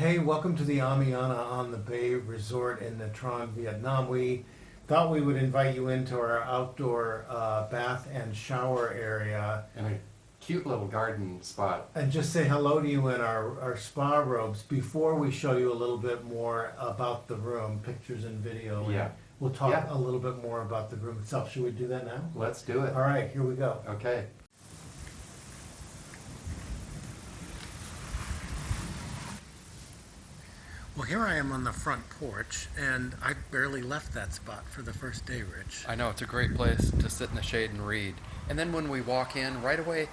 Hey, welcome to the Amiana on the Bay Resort in Nha Trang, Vietnam. We thought we would invite you into our outdoor bath and shower area And a cute little garden spot. and just say hello to you in our spa robes before we show you a little bit more about the room, pictures and video. And Yeah. we'll talk Yeah. a little bit more about the room itself. Should we do that now? Let's do it. All right, here we go. Okay. Well, here I am on the front porch, and I barely left that spot for the first day, Rich. I know, it's a great place to sit in the shade and read. And then when we walk in, right away,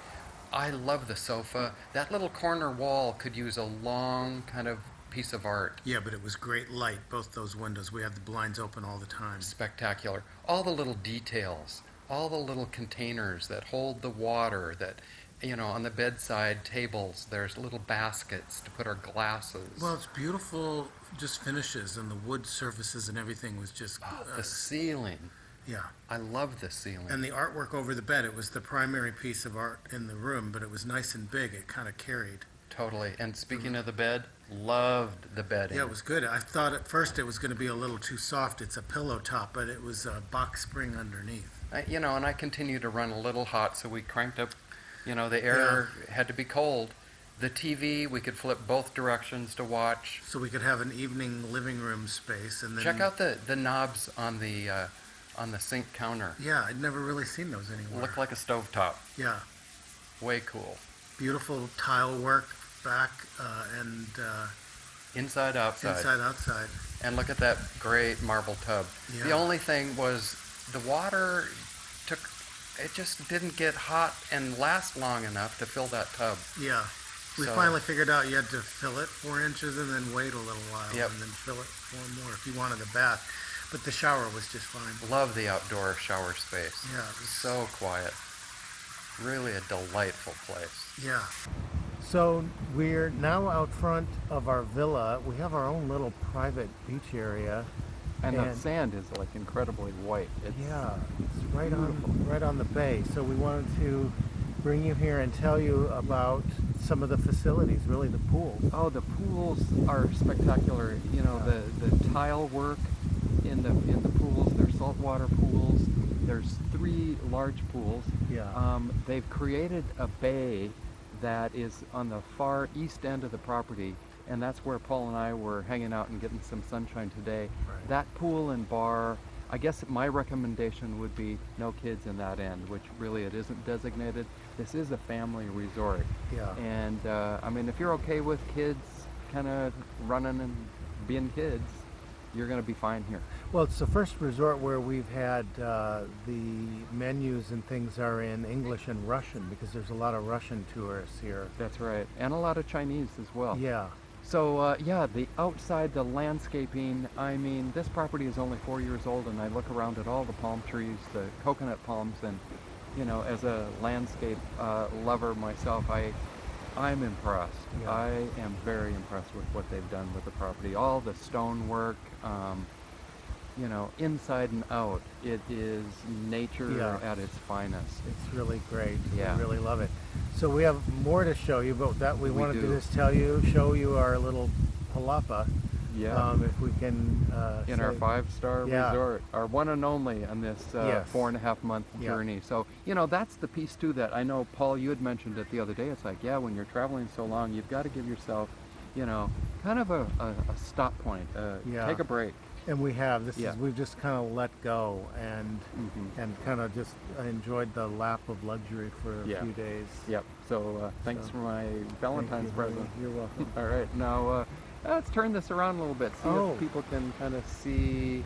I love the sofa. That little corner wall could use a long kind of piece of art. Yeah, but it was great light, both those windows. We had the blinds open all the time. Spectacular. All the little details, all the little containers that hold the water, that, on the bedside tables, there's little baskets to put our glasses. Well, it's beautiful, just finishes, and the wood surfaces and everything was just... The ceiling. yeah. I love the ceiling. And the artwork over the bed, it was the primary piece of art in the room, but it was nice and big. It kind of carried. Totally. And speaking of the bed, loved the bedding. Yeah, it was good. I thought at first it was going to be a little too soft. It's a pillow top, but it was a box spring underneath. And I continue to run a little hot, so we cranked up, the air had to be cold. The TV, we could flip both directions to watch. So we could have an evening living room space, and then... Check out the knobs on the sink counter. Yeah, I'd never really seen those anywhere. Look like a stovetop. Yeah. Way cool. Beautiful tile work back and Inside, outside. inside, outside. And look at that great marble tub. Yeah. The only thing was the water it just didn't get hot and last long enough to fill that tub. Yeah. We So- finally figured out you had to fill it 4 inches and then wait a little while Yep. and then fill it 4 more if you wanted a bath. But the shower was just fine. Love the outdoor shower space. Yeah, it was- So quiet. Really a delightful place. Yeah. So we're now out front of our villa. We have our own little private beach area. And the And- sand is like incredibly white. It's It's right on the bay. So we wanted to bring you here and tell you about some of the facilities, really the pools. Oh, the pools are spectacular. The tile work in the pools. They're saltwater pools. There's 3 large pools. Yeah. They've created a bay that is on the far east end of the property, and that's where Paul and I were hanging out and getting some sunshine today. Right. That pool and bar, I guess my recommendation would be no kids in that end, which really it isn't designated. This is a family resort. Yeah. And if you're okay with kids kind of running and being kids, you're going to be fine here. Well, it's the first resort where we've had the menus and things are in English and Russian because there's a lot of Russian tourists here. That's right. And a lot of Chinese as well. Yeah. So, the outside, the landscaping, this property is only 4 years old, and I look around at all the palm trees, the coconut palms, and, as a landscape lover myself, I'm impressed. Yeah. I am very impressed with what they've done with the property. All the stonework, inside and out, it is nature Yeah. at its finest. It's really great. Yeah. We really love it. So we have more to show you, but that we wanted to do. just show you our little palapa. Yeah. If we can. In our say- 5-star Yeah. resort, our one and only on this Yes. 4.5-month Yeah. journey. So, that's the piece too that I know, Paul, you had mentioned it the other day. It's like, when you're traveling so long, you've got to give yourself, kind of a stop point. Yeah. Take a break. And we have Yeah. we've just kind of let go and Mhm. and kind of just enjoyed the lap of luxury for a Yeah. few days. Yep. So, thanks So, for my Thank Valentine's you, present. honey. You're welcome. All right. Now, let's turn this around a little bit. See Oh. if people can kind of see.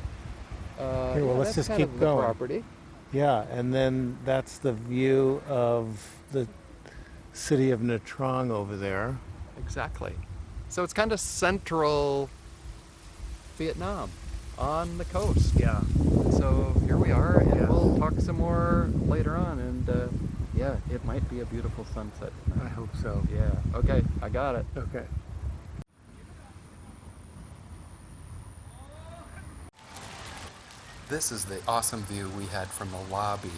Here, well, let's that's just kind keep of the going. property. Yeah, and then that's the view of the city of Nha Trang over there. Exactly. So it's kind of central Vietnam on the coast. Yeah. So here we are, and Yeah. we'll talk some more later on. And it might be a beautiful sunset I tonight. hope so. Yeah. Okay, I got it. Okay. This is the awesome view we had from the lobby.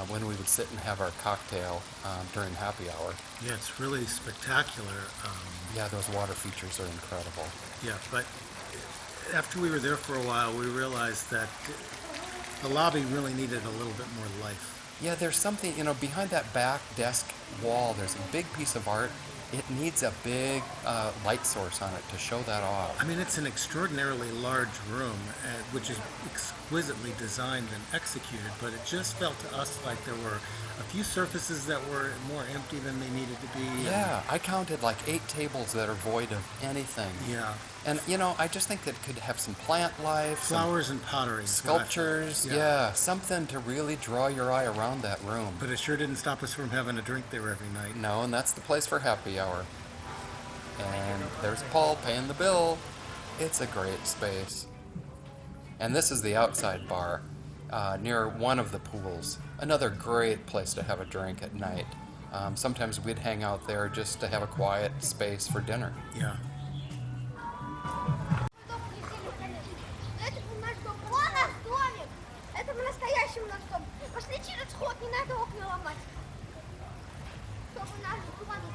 when we would sit and have our cocktail during happy hour. Yeah, it's really spectacular. Yeah, those water features are incredible. Yeah, but after we were there for a while, we realized that the lobby really needed a little bit more life. Yeah, there's something, behind that back desk wall, there's a big piece of art. It needs a big light source on it to show that off. I mean, it's an extraordinarily large room, which is exquisitely designed and executed, but it just felt to us like there were a few surfaces that were more empty than they needed to be. Yeah, I counted like 8 tables that are void of anything. Yeah. And, I just think that it could have some plant life, some Flowers and pottery. sculptures, yeah, something to really draw your eye around that room. But it sure didn't stop us from having a drink there every night. No, and that's the place for happy hour. And there's Paul paying the bill. It's a great space. And this is the outside bar near one of the pools. Another great place to have a drink at night. Sometimes we'd hang out there just to have a quiet space for dinner. Yeah. Это наш дом. Вон наш домик. Это по-настоящему наш дом. Пошли через ход, не надо окна ломать. Чтобы наш домик.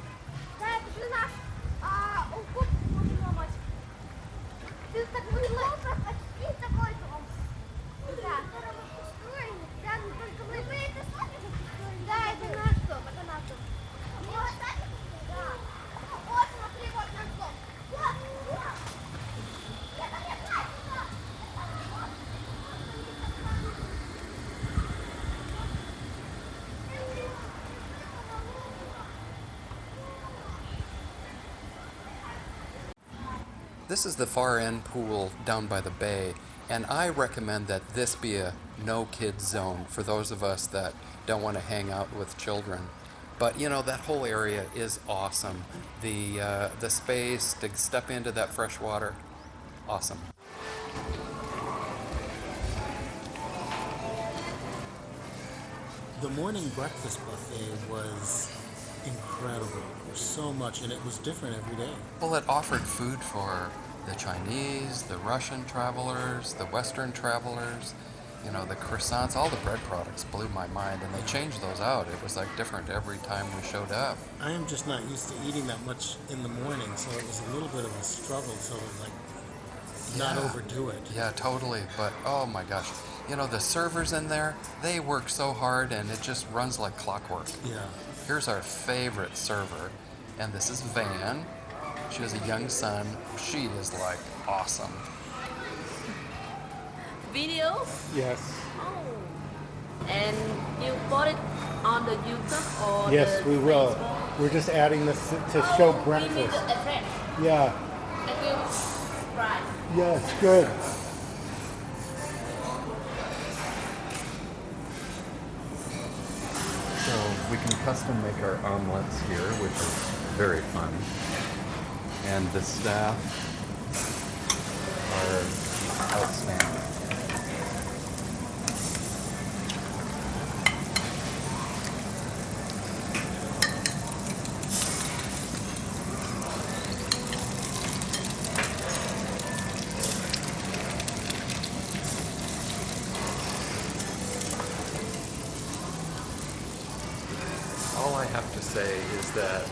Да, это же наш. Уход можно ломать. Ты так мило. Почти такой дом. Да. Да, но только вы это смотрите. Да, это наш дом. Это наш дом. Да. Вот, смотри, вот наш дом. This is the far end pool down by the bay, and I recommend that this be a no kids zone for those of us that don't want to hang out with children. But that whole area is awesome. The space to step into that fresh water, awesome. The morning breakfast buffet was incredible. There was so much, and it was different every day. Well, it offered food for the Chinese, the Russian travelers, the Western travelers, the croissants, all the bread products blew my mind, and they changed those out. It was like different every time we showed up. I am just not used to eating that much in the morning, so it was a little bit of a struggle to not overdo it. Yeah, totally. But oh my gosh, the servers in there, they work so hard, and it just runs like clockwork. Yeah. Here's our favorite server, and this is Van. She has a young son. She is like awesome. Videos? Yes. Oh. And you put it on the YouTube or Yes, the we will. Facebook? We're just adding this to show We need breakfast. to address. Yeah. And you subscribe. Yes, good. So we can custom make our omelets here, which is very fun. And the staff are outstanding. All I have to say is that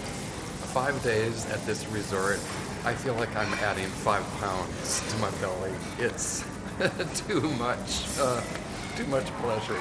5 days at this resort, I feel like I'm adding 5 pounds to my belly. It's too much pleasure.